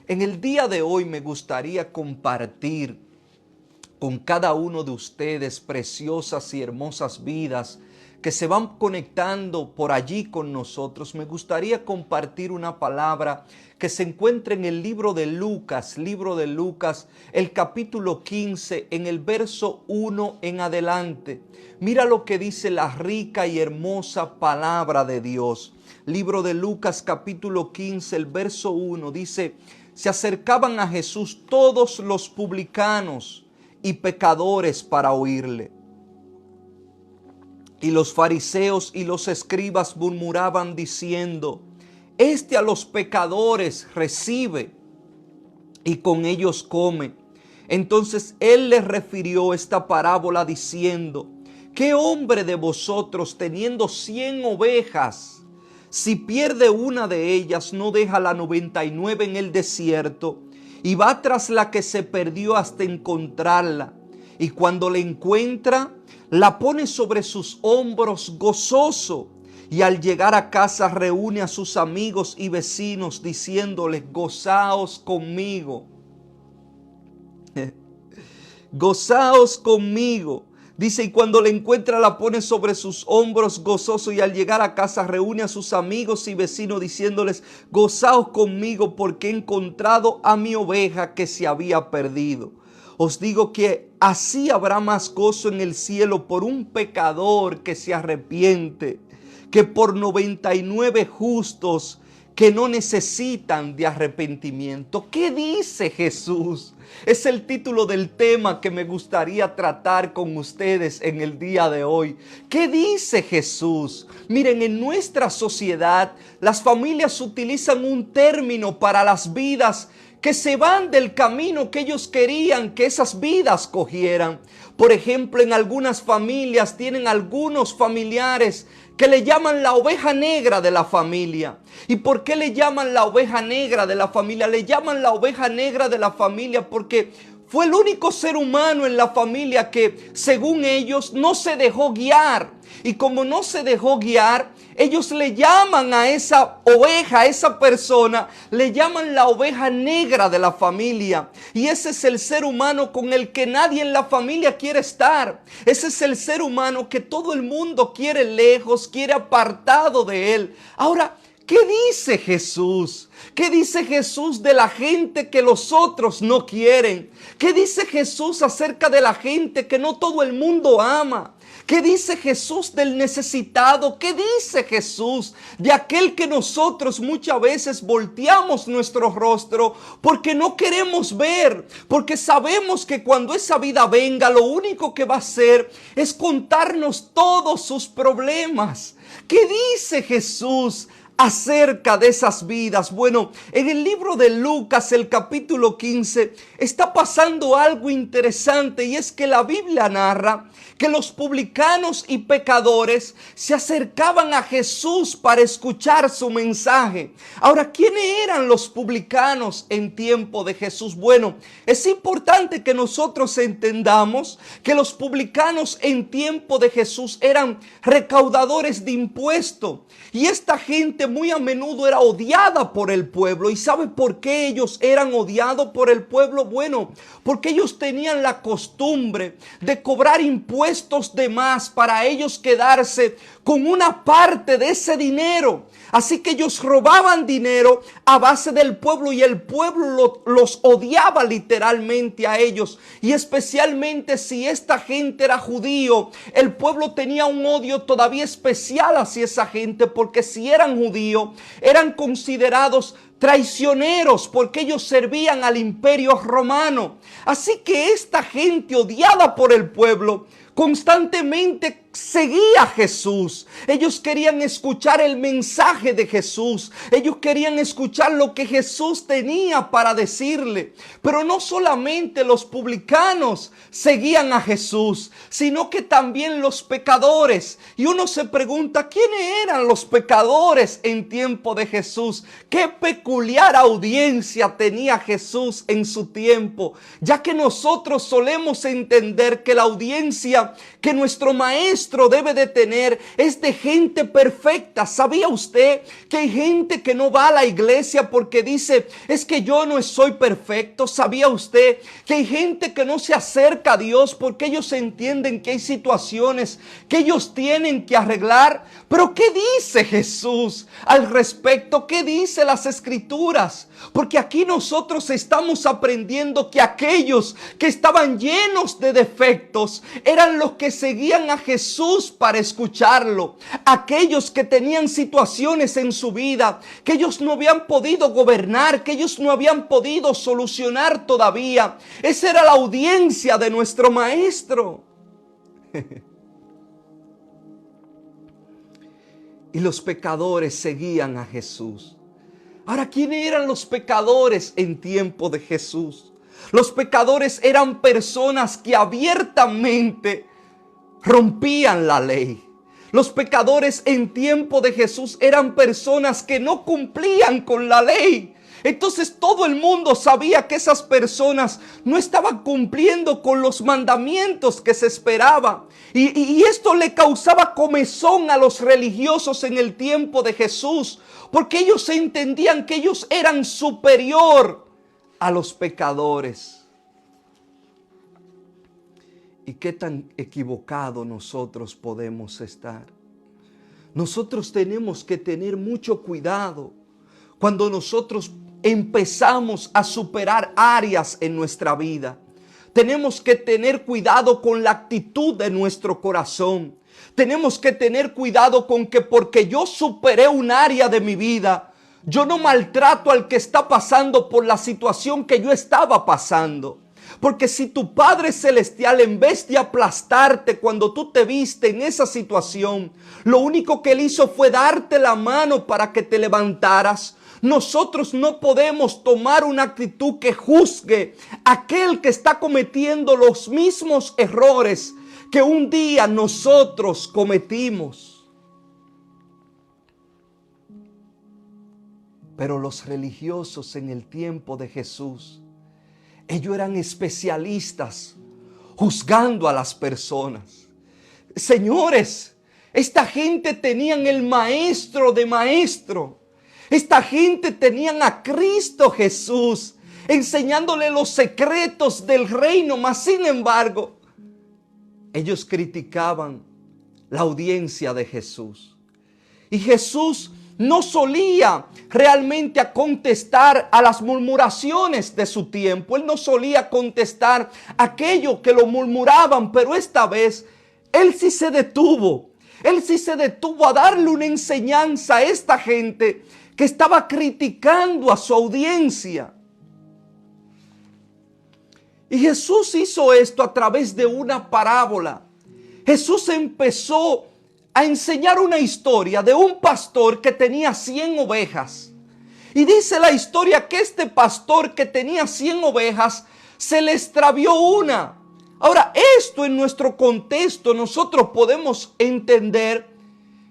En el día de hoy me gustaría compartir con cada uno de ustedes preciosas y hermosas vidas que se van conectando por allí con nosotros. Me gustaría compartir una palabra que se encuentra en el libro de Lucas, el capítulo 15, en el verso 1 en adelante. Mira lo que dice la rica y hermosa palabra de Dios. Libro de Lucas, capítulo 15, el verso 1, dice: se acercaban a Jesús todos los publicanos y pecadores para oírle. Y los fariseos y los escribas murmuraban diciendo: este a los pecadores recibe y con ellos come. Entonces él les refirió esta parábola diciendo: ¿qué hombre de vosotros, teniendo 100 ovejas, si pierde una de ellas, no deja la 99 en el desierto y va tras la que se perdió hasta encontrarla? Y cuando la encuentra, la pone sobre sus hombros gozoso, y al llegar a casa reúne a sus amigos y vecinos diciéndoles: gozaos conmigo. Gozaos conmigo. Dice, y cuando la encuentra la pone sobre sus hombros gozoso, y al llegar a casa reúne a sus amigos y vecinos diciéndoles: gozaos conmigo porque he encontrado a mi oveja que se había perdido. Os digo que así habrá más gozo en el cielo por un pecador que se arrepiente que por 99 justos que no necesitan de arrepentimiento. ¿Qué dice Jesús? Es el título del tema que me gustaría tratar con ustedes en el día de hoy. ¿Qué dice Jesús? Miren, en nuestra sociedad las familias utilizan un término para las vidas que se van del camino que ellos querían que esas vidas cogieran. Por ejemplo, en algunas familias tienen algunos familiares que le llaman la oveja negra de la familia. ¿Y por qué le llaman la oveja negra de la familia? Le llaman la oveja negra de la familia porque fue el único ser humano en la familia que, según ellos, no se dejó guiar. Y como no se dejó guiar, ellos le llaman a esa oveja, a esa persona, le llaman la oveja negra de la familia. Y ese es el ser humano con el que nadie en la familia quiere estar. Ese es el ser humano que todo el mundo quiere lejos, quiere apartado de él. Ahora, ¿qué dice Jesús? ¿Qué dice Jesús de la gente que los otros no quieren? ¿Qué dice Jesús acerca de la gente que no todo el mundo ama? ¿Qué dice Jesús del necesitado? ¿Qué dice Jesús de aquel que nosotros muchas veces volteamos nuestro rostro porque no queremos ver? Porque sabemos que cuando esa vida venga, lo único que va a hacer es contarnos todos sus problemas. ¿Qué dice Jesús acerca de esas vidas? Bueno, en el libro de Lucas, el capítulo 15, está pasando algo interesante, y es que la Biblia narra que los publicanos y pecadores se acercaban a Jesús para escuchar su mensaje. Ahora, ¿quiénes eran los publicanos en tiempo de Jesús? Bueno, es importante que nosotros entendamos que los publicanos en tiempo de Jesús eran recaudadores de impuestos, y esta gente muy a menudo era odiada por el pueblo. ¿Y sabe por qué ellos eran odiados por el pueblo? Bueno, porque ellos tenían la costumbre de cobrar impuestos de más para ellos quedarse con una parte de ese dinero. Así que ellos robaban dinero a base del pueblo, y el pueblo los odiaba literalmente a ellos. Y especialmente si esta gente era judío, el pueblo tenía un odio todavía especial hacia esa gente, porque si eran judíos, eran considerados traicioneros porque ellos servían al imperio romano. Así que esta gente odiada por el pueblo constantemente seguía a Jesús. Ellos querían escuchar el mensaje de Jesús. Ellos querían escuchar lo que Jesús tenía para decirle. Pero no solamente los publicanos seguían a Jesús, sino que también los pecadores. Y uno se pregunta, ¿quiénes eran los pecadores en tiempo de Jesús? ¿Qué pecadores peculiar audiencia tenía Jesús en su tiempo, ya que nosotros solemos entender que la audiencia que nuestro maestro debe de tener es de gente perfecta. ¿Sabía usted que hay gente que no va a la iglesia porque dice, es que yo no soy perfecto? ¿Sabía usted que hay gente que no se acerca a Dios porque ellos entienden que hay situaciones que ellos tienen que arreglar? Pero ¿qué dice Jesús al respecto? ¿Qué dice las Escrituras? Porque aquí nosotros estamos aprendiendo que aquellos que estaban llenos de defectos eran los que seguían a Jesús para escucharlo. Aquellos que tenían situaciones en su vida que ellos no habían podido gobernar, que ellos no habían podido solucionar todavía. Esa era la audiencia de nuestro maestro. Y los pecadores seguían a Jesús. Ahora, ¿quiénes eran los pecadores en tiempo de Jesús? Los pecadores eran personas que abiertamente rompían la ley. Los pecadores en tiempo de Jesús eran personas que no cumplían con la ley. Entonces todo el mundo sabía que esas personas no estaban cumpliendo con los mandamientos que se esperaba. Y esto le causaba comezón a los religiosos en el tiempo de Jesús, porque ellos entendían que ellos eran superior a los pecadores. ¿Y qué tan equivocado nosotros podemos estar? Nosotros tenemos que tener mucho cuidado cuando nosotros empezamos a superar áreas en nuestra vida. Tenemos que tener cuidado con la actitud de nuestro corazón. Tenemos que tener cuidado con que porque yo superé un área de mi vida, yo no maltrato al que está pasando por la situación que yo estaba pasando. Porque si tu Padre Celestial, en vez de aplastarte cuando tú te viste en esa situación, lo único que Él hizo fue darte la mano para que te levantaras. Nosotros no podemos tomar una actitud que juzgue a aquel que está cometiendo los mismos errores que un día nosotros cometimos. Pero los religiosos en el tiempo de Jesús, ellos eran especialistas juzgando a las personas. Señores, esta gente tenían el maestro de maestro. Esta gente tenían a Cristo Jesús enseñándole los secretos del reino, mas sin embargo, ellos criticaban la audiencia de Jesús. Y Jesús no solía realmente a contestar a las murmuraciones de su tiempo. Él no solía contestar aquello que lo murmuraban, pero esta vez Él sí se detuvo. Él sí se detuvo a darle una enseñanza a esta gente que estaba criticando a su audiencia. Y Jesús hizo esto a través de una parábola. Jesús empezó a enseñar una historia de un pastor que tenía 100 ovejas. Y dice la historia que este pastor que tenía 100 ovejas se le extravió una. Ahora, esto en nuestro contexto nosotros podemos entender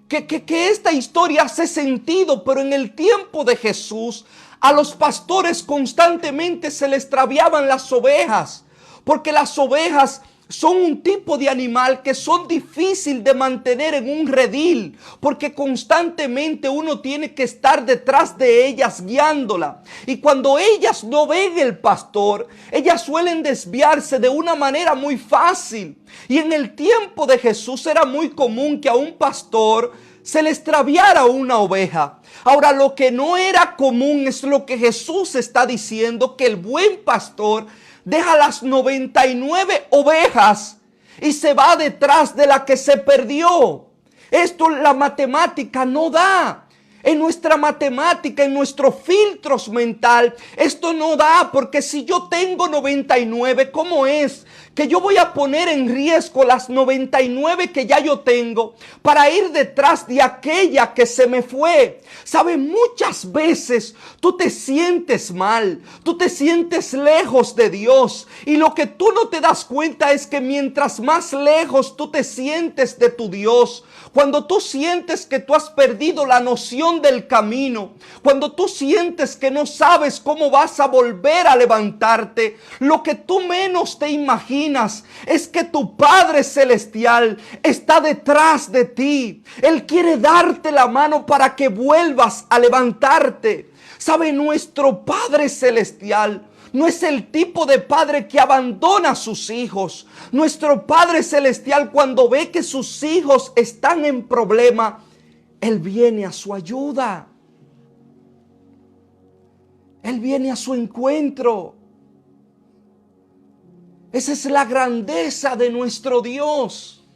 que esta historia hace sentido, pero en el tiempo de Jesús a los pastores constantemente se le extraviaban las ovejas, porque las ovejas son un tipo de animal que son difíciles de mantener en un redil, porque constantemente uno tiene que estar detrás de ellas guiándola. Y cuando ellas no ven el pastor, ellas suelen desviarse de una manera muy fácil. Y en el tiempo de Jesús era muy común que a un pastor se le extraviara una oveja. Ahora, lo que no era común es lo que Jesús está diciendo, que el buen pastor deja las 99 ovejas y se va detrás de la que se perdió. Esto la matemática no da. En nuestra matemática, en nuestros filtros mental, esto no da, porque si yo tengo 99, ¿cómo es que yo voy a poner en riesgo las 99 que ya yo tengo para ir detrás de aquella que se me fue? ¿Sabe? Muchas veces tú te sientes mal, tú te sientes lejos de Dios, y lo que tú no te das cuenta es que mientras más lejos tú te sientes de tu Dios, cuando tú sientes que tú has perdido la noción intervención del camino, cuando tú sientes que no sabes cómo vas a volver a levantarte, lo que tú menos te imaginas es que tu Padre Celestial está detrás de ti. Él quiere darte la mano para que vuelvas a levantarte. ¿Sabe? Nuestro Padre Celestial no es el tipo de padre que abandona a sus hijos. Nuestro Padre Celestial, cuando ve que sus hijos están en problema, Él viene a su ayuda. Él viene a su encuentro. Esa es la grandeza de nuestro Dios.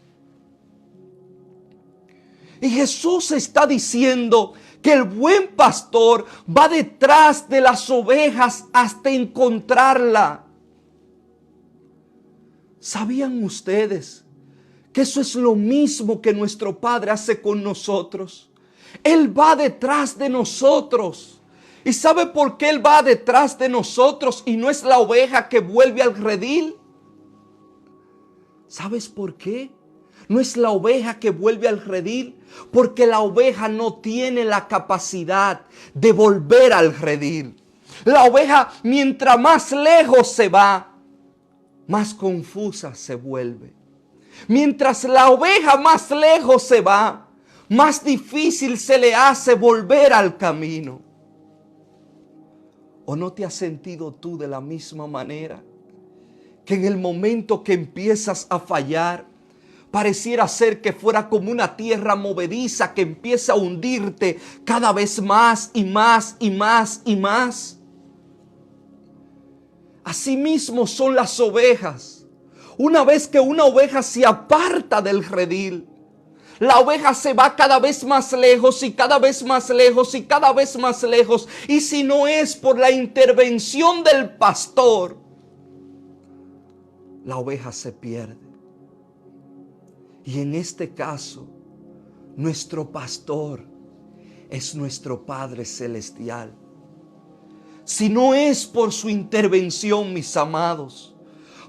Y Jesús está diciendo que el buen pastor va detrás de las ovejas hasta encontrarla. ¿Sabían ustedes que eso es lo mismo que nuestro Padre hace con nosotros? Él va detrás de nosotros. ¿Y sabe por qué Él va detrás de nosotros y no es la oveja que vuelve al redil? ¿Sabes por qué? No es la oveja que vuelve al redil, porque la oveja no tiene la capacidad de volver al redil. La oveja, mientras más lejos se va, más confusa se vuelve. Mientras la oveja más lejos se va, más difícil se le hace volver al camino. ¿O no te has sentido tú de la misma manera? Que en el momento que empiezas a fallar, pareciera ser que fuera como una tierra movediza que empieza a hundirte cada vez más y más y más y más. Asimismo son las ovejas. Una vez que una oveja se aparta del redil, la oveja se va cada vez más lejos y cada vez más lejos y cada vez más lejos. Y si no es por la intervención del pastor, la oveja se pierde. Y en este caso, nuestro pastor es nuestro Padre Celestial. Si no es por su intervención, mis amados,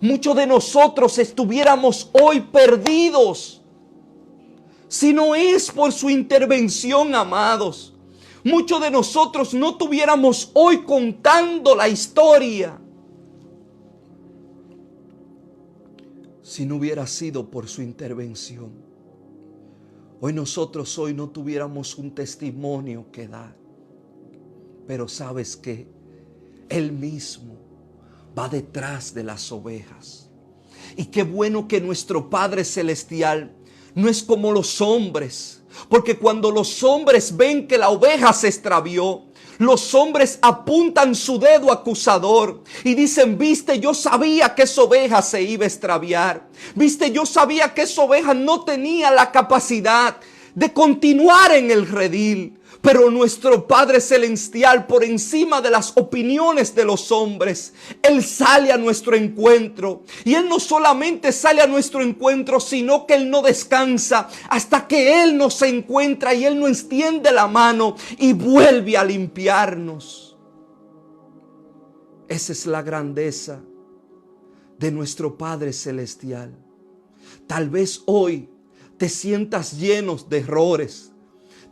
muchos de nosotros estuviéramos hoy perdidos. Si no es por su intervención, amados, muchos de nosotros no tuviéramos hoy contando la historia. Si no hubiera sido por su intervención, hoy nosotros no tuviéramos un testimonio que dar. Pero ¿sabes qué? Él mismo va detrás de las ovejas. Y qué bueno que nuestro Padre Celestial no es como los hombres. Porque cuando los hombres ven que la oveja se extravió, los hombres apuntan su dedo acusador y dicen: viste, yo sabía que esa oveja se iba a extraviar. Viste, yo sabía que esa oveja no tenía la capacidad de continuar en el redil. Pero nuestro Padre Celestial, por encima de las opiniones de los hombres, Él sale a nuestro encuentro. Y Él no solamente sale a nuestro encuentro, sino que Él no descansa hasta que Él nos encuentra y Él nos extiende la mano y vuelve a limpiarnos. Esa es la grandeza de nuestro Padre Celestial. Tal vez hoy te sientas lleno de errores.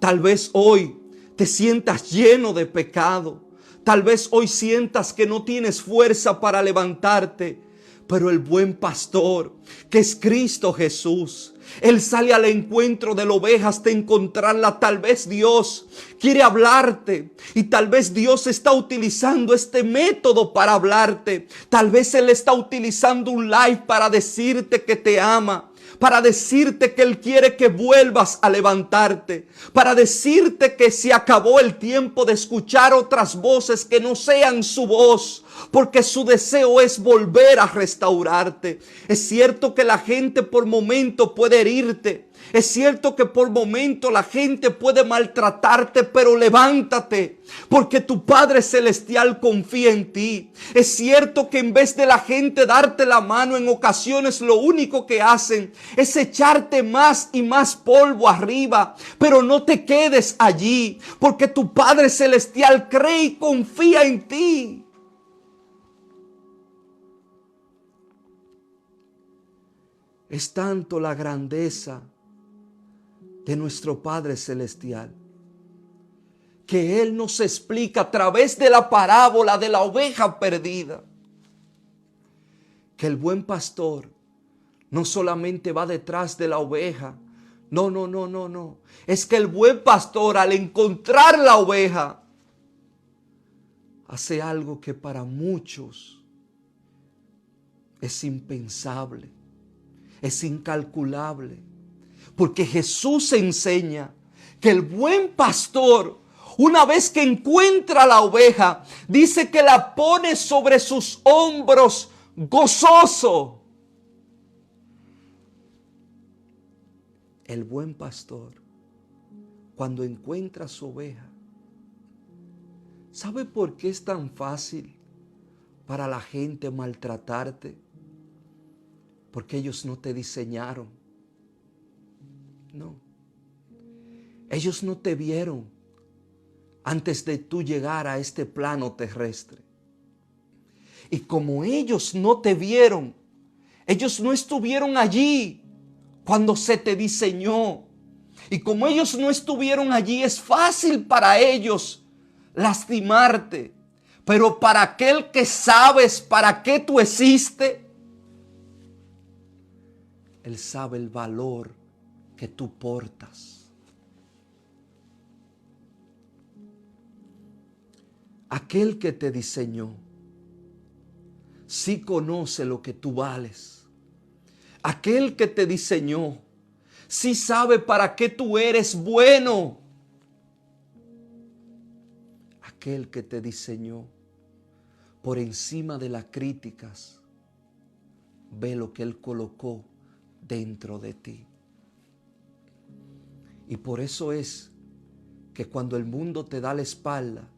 Tal vez hoy te sientas lleno de pecado. Tal vez hoy sientas que no tienes fuerza para levantarte. Pero el buen pastor, que es Cristo Jesús, Él sale al encuentro de la oveja hasta encontrarla. Tal vez Dios quiere hablarte y tal vez Dios está utilizando este método para hablarte. Tal vez Él está utilizando un live para decirte que te ama, para decirte que Él quiere que vuelvas a levantarte, para decirte que se acabó el tiempo de escuchar otras voces que no sean su voz, porque su deseo es volver a restaurarte. Es cierto que la gente por momento puede herirte. Es cierto que por momento la gente puede maltratarte, pero levántate, porque tu Padre Celestial confía en ti. Es cierto que en vez de la gente darte la mano, en ocasiones lo único que hacen es echarte más y más polvo arriba, pero no te quedes allí, porque tu Padre Celestial cree y confía en ti. Es tanto la grandeza de nuestro Padre Celestial que Él nos explica a través de la parábola de la oveja perdida. Que el buen pastor no solamente va detrás de la oveja. No. Es que el buen pastor, al encontrar la oveja, hace algo que para muchos es impensable, es incalculable. Porque Jesús enseña que el buen pastor, una vez que encuentra la oveja, dice que la pone sobre sus hombros gozoso. El buen pastor, cuando encuentra su oveja, ¿sabe por qué es tan fácil para la gente maltratarte? Porque ellos no te diseñaron. No. Ellos no te vieron antes de tú llegar a este plano terrestre. Y como ellos no te vieron, ellos no estuvieron allí cuando se te diseñó. Y como ellos no estuvieron allí, es fácil para ellos lastimarte. Pero para aquel que sabes para qué tú existes, Él sabe el valor que tú portas. Aquel que te diseñó sí conoce lo que tú vales. Aquel que te diseñó sí sabe para qué tú eres bueno. Aquel que te diseñó, por encima de las críticas, ve lo que Él colocó dentro de ti. Y por eso es que cuando el mundo te da la espalda,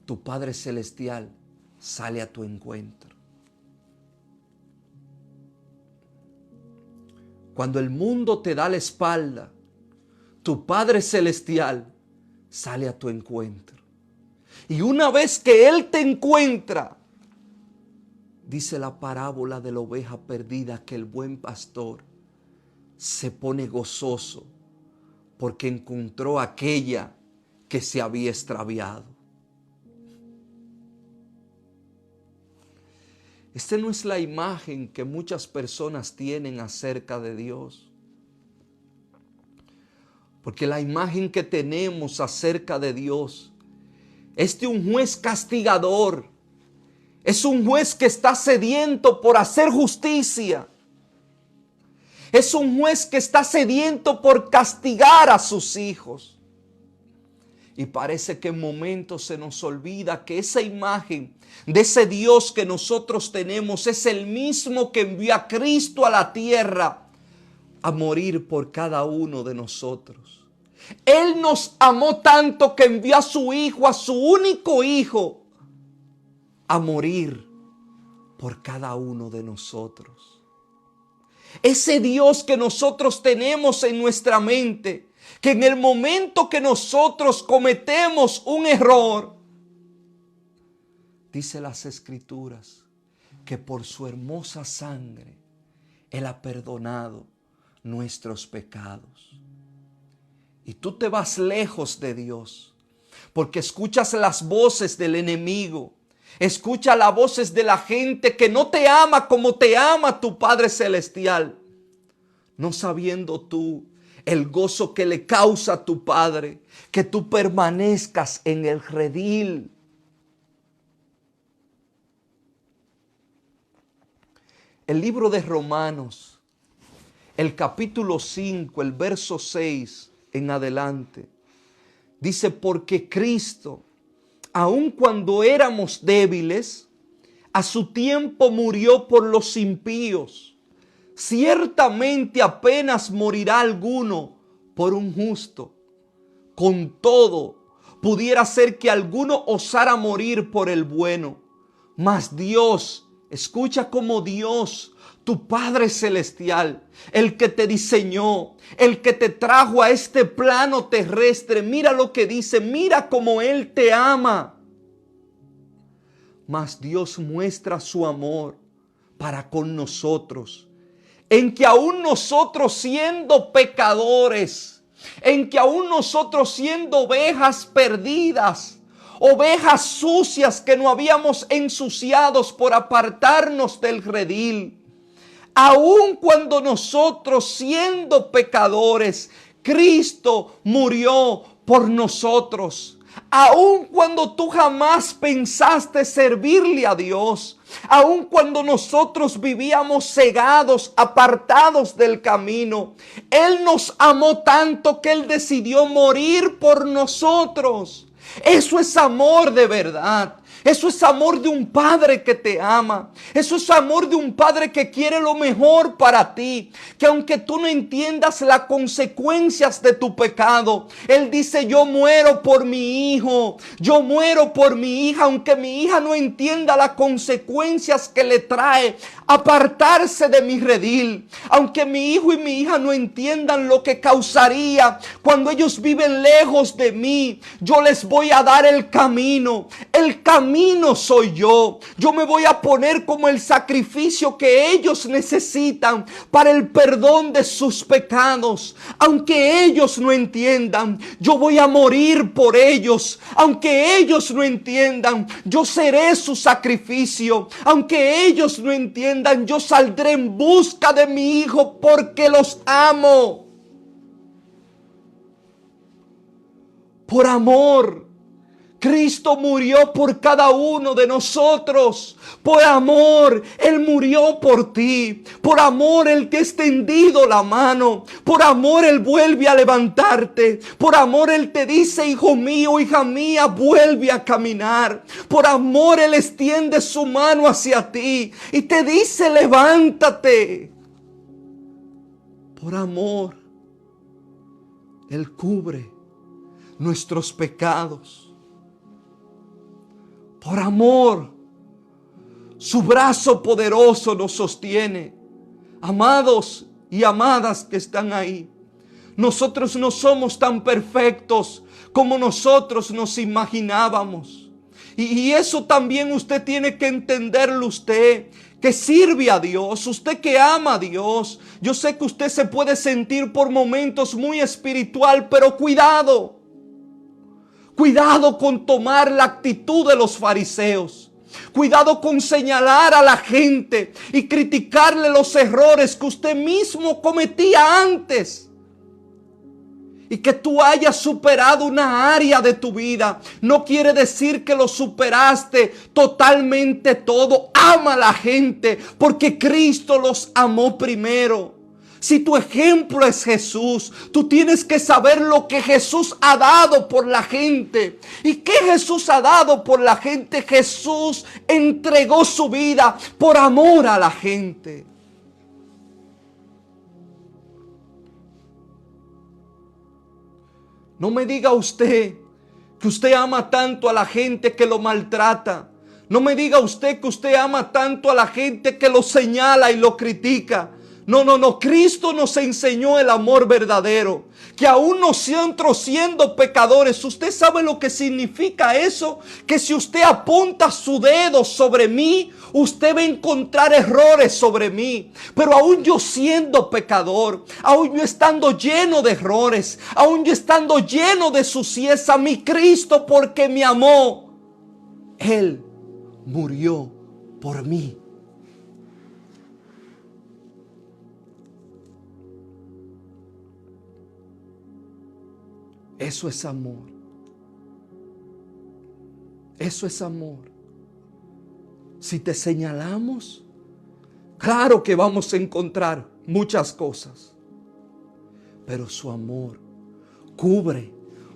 tu Padre Celestial sale a tu encuentro. Cuando el mundo te da la espalda, tu Padre Celestial sale a tu encuentro. Y una vez que Él te encuentra, dice la parábola de la oveja perdida, que el buen pastor se pone gozoso porque encontró aquella que se había extraviado. Esta no es la imagen que muchas personas tienen acerca de Dios. Porque la imagen que tenemos acerca de Dios es de un juez castigador. Es un juez que está sediento por hacer justicia. Es un juez que está sediento por castigar a sus hijos. Y parece que en momentos se nos olvida que esa imagen de ese Dios que nosotros tenemos es el mismo que envió a Cristo a la tierra a morir por cada uno de nosotros. Él nos amó tanto que envió a su Hijo, a su único Hijo, a morir por cada uno de nosotros. Ese Dios que nosotros tenemos en nuestra mente, que en el momento que nosotros cometemos un error, dice las Escrituras que por su hermosa sangre Él ha perdonado nuestros pecados. Y tú te vas lejos de Dios porque escuchas las voces del enemigo, escuchas las voces de la gente que no te ama como te ama tu Padre Celestial, no sabiendo tú el gozo que le causa a tu Padre, que tú permanezcas en el redil. El libro de Romanos, el capítulo 5, el verso 6 en adelante, dice: porque Cristo, aun cuando éramos débiles, a su tiempo murió por los impíos. Ciertamente apenas morirá alguno por un justo. Con todo, pudiera ser que alguno osara morir por el bueno. Mas Dios, escucha cómo Dios, tu Padre Celestial, el que te diseñó, el que te trajo a este plano terrestre, mira lo que dice, mira cómo Él te ama. Mas Dios muestra su amor para con nosotros, en que aún nosotros siendo pecadores, en que aún nosotros siendo ovejas perdidas, ovejas sucias que no habíamos ensuciados por apartarnos del redil, aun cuando nosotros siendo pecadores, Cristo murió por nosotros. Aun cuando tú jamás pensaste servirle a Dios, aun cuando nosotros vivíamos cegados, apartados del camino, Él nos amó tanto que Él decidió morir por nosotros. Eso es amor de verdad. Eso es amor de un padre que te ama. Eso es amor de un padre que quiere lo mejor para ti. Que aunque tú no entiendas las consecuencias de tu pecado, Él dice: yo muero por mi hijo. Yo muero por mi hija. Aunque mi hija no entienda las consecuencias que le trae apartarse de mi redil. Aunque mi hijo y mi hija no entiendan lo que causaría cuando ellos viven lejos de mí, yo les voy a dar el camino. El camino soy yo. Yo me voy a poner como el sacrificio que ellos necesitan para el perdón de sus pecados. Aunque ellos no entiendan, yo voy a morir por ellos. Aunque ellos no entiendan, yo seré su sacrificio. Aunque ellos no entiendan, yo saldré en busca de mi hijo porque los amo. Por amor, Cristo murió por cada uno de nosotros. Por amor, Él murió por ti. Por amor, Él te ha extendido la mano. Por amor, Él vuelve a levantarte. Por amor, Él te dice: hijo mío, hija mía, vuelve a caminar. Por amor, Él extiende su mano hacia ti y te dice: levántate. Por amor, Él cubre nuestros pecados. Por amor, su brazo poderoso nos sostiene. Amados y amadas que están ahí, nosotros no somos tan perfectos como nosotros nos imaginábamos. Y eso también usted tiene que entenderlo, usted que sirve a Dios, usted que ama a Dios. Yo sé que usted se puede sentir por momentos muy espiritual, pero cuidado. Cuidado con tomar la actitud de los fariseos. Cuidado con señalar a la gente y criticarle los errores que usted mismo cometía antes. Y que tú hayas superado una área de tu vida no quiere decir que lo superaste totalmente todo. Ama a la gente porque Cristo los amó primero. Si tu ejemplo es Jesús, tú tienes que saber lo que Jesús ha dado por la gente. ¿Y qué Jesús ha dado por la gente? Jesús entregó su vida por amor a la gente. No me diga usted que usted ama tanto a la gente que lo maltrata. No me diga usted que usted ama tanto a la gente que lo señala y lo critica. No. Cristo nos enseñó el amor verdadero. Que aún nosotros siendo pecadores, ¿usted sabe lo que significa eso? Que si usted apunta su dedo sobre mí, usted va a encontrar errores sobre mí. Pero aún yo siendo pecador, aún yo estando lleno de errores, aún yo estando lleno de suciedad, mi Cristo, porque me amó, Él murió por mí. Eso es amor. Eso es amor. Si te señalamos, claro que vamos a encontrar muchas cosas, pero su amor cubre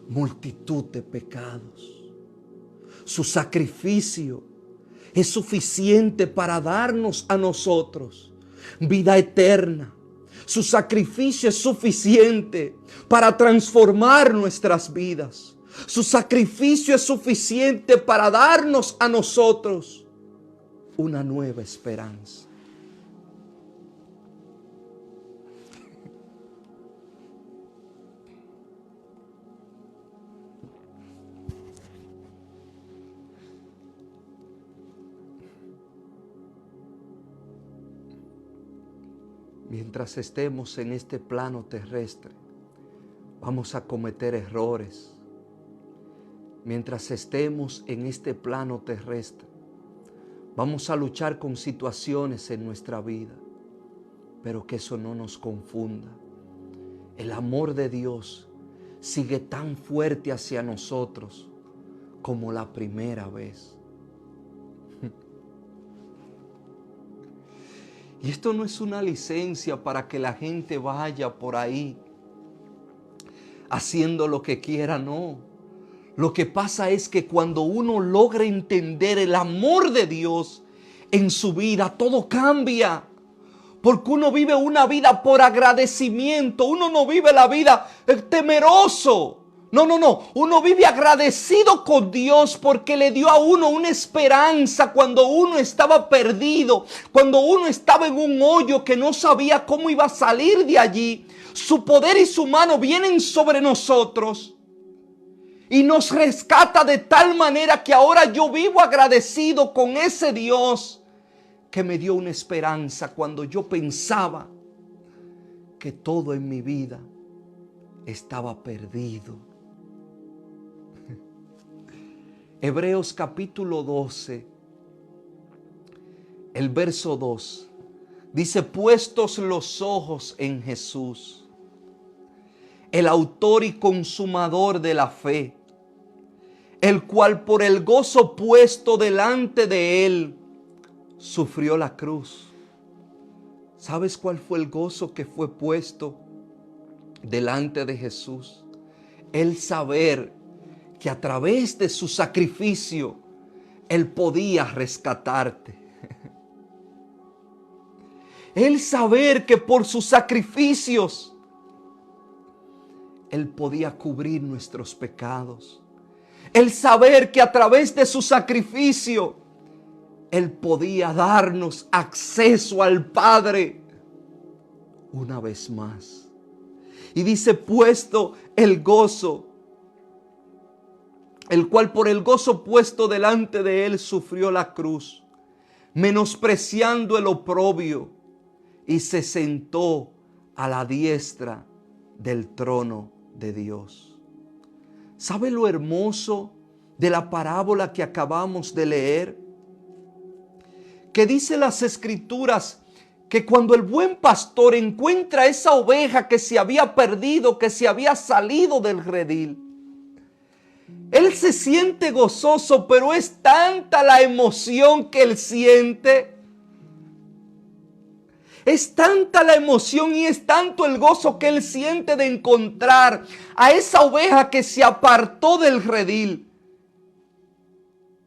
multitud de pecados. Su sacrificio es suficiente para darnos a nosotros vida eterna. Su sacrificio es suficiente para transformar nuestras vidas. Su sacrificio es suficiente para darnos a nosotros una nueva esperanza. Mientras estemos en este plano terrestre, Vamos a cometer errores mientras estemos en este plano terrestre. Vamos a luchar con situaciones en nuestra vida, pero que eso no nos confunda. El amor de Dios sigue tan fuerte hacia nosotros como la primera vez. Y esto no es una licencia para que la gente vaya por ahí haciendo lo que quiera, no. Lo que pasa es que cuando uno logra entender el amor de Dios en su vida, todo cambia. Porque uno vive una vida por agradecimiento. Uno no vive la vida temeroso. No. Uno vive agradecido con Dios porque le dio a uno una esperanza cuando uno estaba perdido. Cuando uno estaba en un hoyo que no sabía cómo iba a salir de allí. Su poder y su mano vienen sobre nosotros y nos rescata de tal manera que ahora yo vivo agradecido con ese Dios que me dio una esperanza cuando yo pensaba que todo en mi vida estaba perdido. Hebreos capítulo 12, el verso 2, dice: puestos los ojos en Jesús, el autor y consumador de la fe, el cual por el gozo puesto delante de él, sufrió la cruz. ¿Sabes cuál fue el gozo que fue puesto delante de Jesús? El saber que a través de su sacrificio Él podía rescatarte. El saber que por sus sacrificios Él podía cubrir nuestros pecados. El saber que a través de su sacrificio Él podía darnos acceso al Padre una vez más. Y dice: puesto el gozo, el cual por el gozo puesto delante de él sufrió la cruz, menospreciando el oprobio, y se sentó a la diestra del trono de Dios. ¿Sabe lo hermoso de la parábola que acabamos de leer? Que dice las Escrituras que cuando el buen pastor encuentra esa oveja que se había perdido, que se había salido del redil, él se siente gozoso, pero es tanta la emoción que él siente. Es tanta la emoción y es tanto el gozo que él siente de encontrar a esa oveja que se apartó del redil,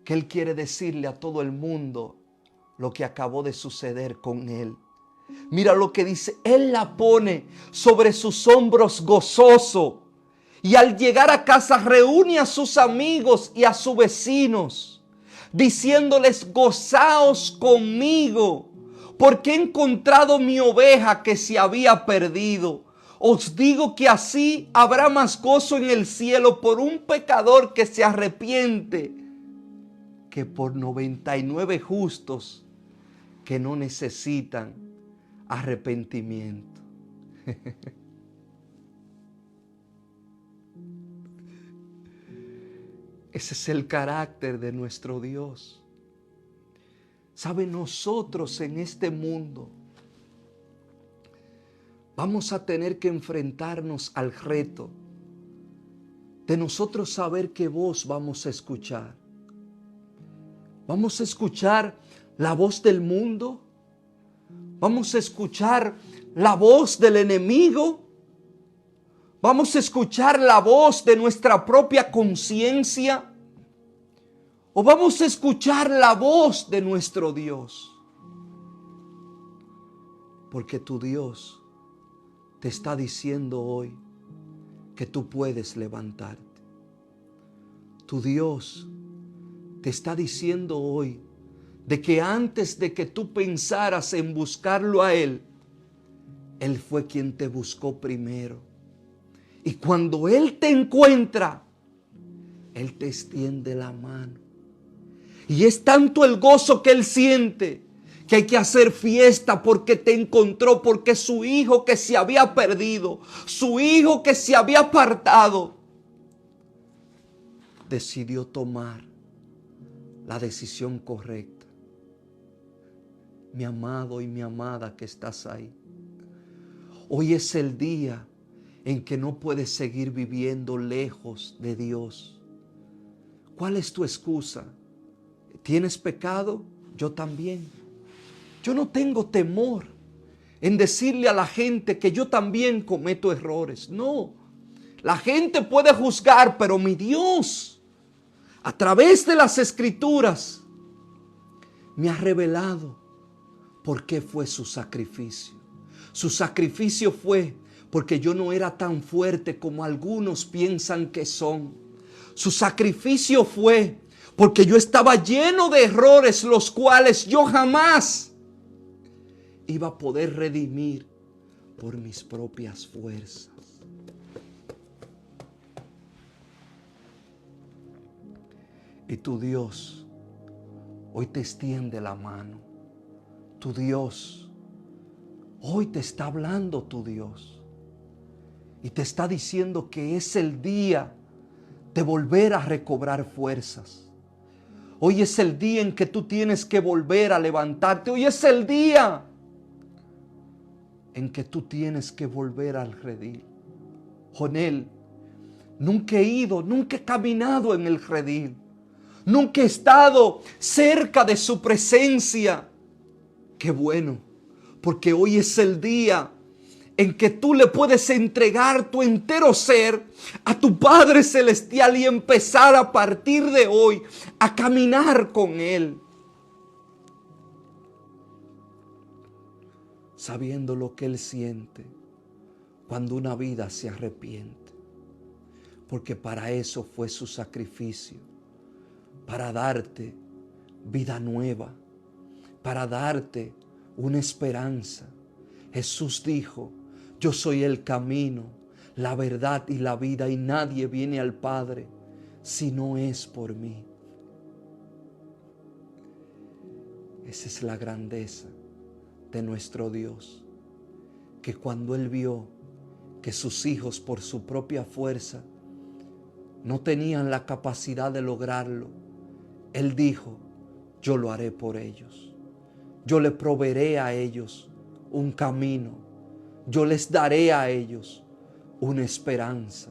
que él quiere decirle a todo el mundo lo que acabó de suceder con él. Mira lo que dice: él la pone sobre sus hombros gozoso, y al llegar a casa reúne a sus amigos y a sus vecinos, diciéndoles: gozaos conmigo, porque he encontrado mi oveja que se había perdido. Os digo que así habrá más gozo en el cielo por un pecador que se arrepiente que por 99 justos que no necesitan arrepentimiento. Ese es el carácter de nuestro Dios. ¿Sabe? Nosotros en este mundo vamos a tener que enfrentarnos al reto de nosotros saber qué voz vamos a escuchar. ¿Vamos a escuchar la voz del mundo? ¿Vamos a escuchar la voz del enemigo? ¿Vamos a escuchar la voz de nuestra propia conciencia? ¿O vamos a escuchar la voz de nuestro Dios? Porque tu Dios te está diciendo hoy que tú puedes levantarte. Tu Dios te está diciendo hoy de que antes de que tú pensaras en buscarlo a Él, Él fue quien te buscó primero. Y cuando Él te encuentra, Él te extiende la mano. Y es tanto el gozo que Él siente, que hay que hacer fiesta porque te encontró, porque su hijo que se había perdido, su hijo que se había apartado, decidió tomar la decisión correcta. Mi amado y mi amada que estás ahí, hoy es el día en que no puedes seguir viviendo lejos de Dios. ¿Cuál es tu excusa? ¿Tienes pecado? Yo también. Yo no tengo temor en decirle a la gente que yo también cometo errores. No, la gente puede juzgar, pero mi Dios, a través de las Escrituras, me ha revelado por qué fue su sacrificio. Su sacrificio fue porque yo no era tan fuerte como algunos piensan que son. Su sacrificio fue porque yo estaba lleno de errores, los cuales yo jamás iba a poder redimir por mis propias fuerzas. Y tu Dios hoy te extiende la mano. Tu Dios hoy te está hablando, tu Dios, y te está diciendo que es el día de volver a recobrar fuerzas. Hoy es el día en que tú tienes que volver a levantarte. Hoy es el día en que tú tienes que volver al redil. Con Él nunca he ido, nunca he caminado en el redil. Nunca he estado cerca de su presencia. Qué bueno, porque hoy es el día en que tú le puedes entregar tu entero ser a tu Padre Celestial y empezar a partir de hoy a caminar con Él. Sabiendo lo que Él siente cuando una vida se arrepiente. Porque para eso fue su sacrificio. Para darte vida nueva. Para darte una esperanza. Jesús dijo: yo soy el camino, la verdad y la vida, y nadie viene al Padre si no es por mí. Esa es la grandeza de nuestro Dios, que cuando Él vio que sus hijos por su propia fuerza no tenían la capacidad de lograrlo, Él dijo: yo lo haré por ellos. Yo le proveeré a ellos un camino. Yo les daré a ellos una esperanza.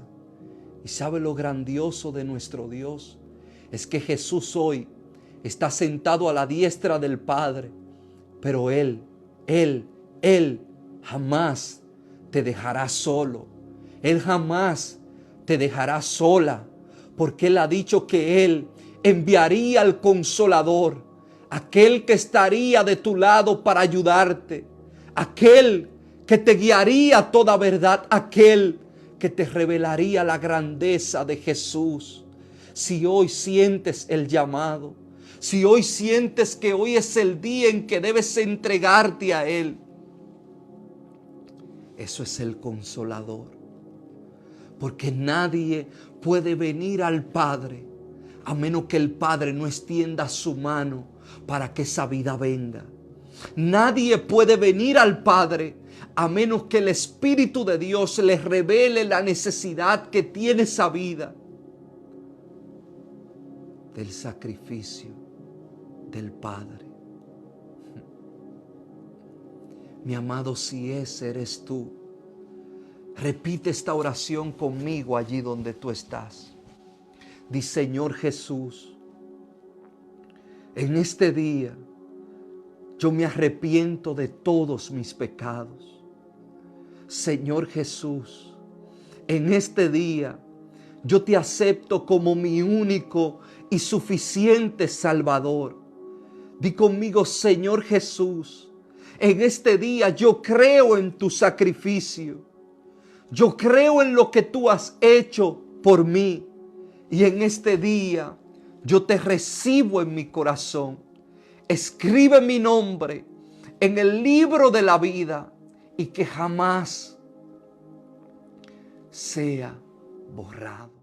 ¿Y sabe lo grandioso de nuestro Dios? Es que Jesús hoy está sentado a la diestra del Padre, pero Él jamás te dejará solo. Él jamás te dejará sola, porque Él ha dicho que Él enviaría al Consolador, aquel que estaría de tu lado para ayudarte, aquel que te guiaría a toda verdad, aquel que te revelaría la grandeza de Jesús. Si hoy sientes el llamado, si hoy sientes que hoy es el día en que debes entregarte a Él, eso es el Consolador. Porque nadie puede venir al Padre a menos que el Padre no extienda su mano para que esa vida venga. Nadie puede venir al Padre a menos que el Espíritu de Dios les revele la necesidad que tiene esa vida del sacrificio del Padre. Mi amado, si ese eres tú, repite esta oración conmigo allí donde tú estás. Di: Señor Jesús, en este día yo me arrepiento de todos mis pecados. Señor Jesús, en este día yo te acepto como mi único y suficiente Salvador. Di conmigo: Señor Jesús, en este día yo creo en tu sacrificio. Yo creo en lo que tú has hecho por mí. Y en este día yo te recibo en mi corazón. Escribe mi nombre en el libro de la vida y que jamás sea borrado.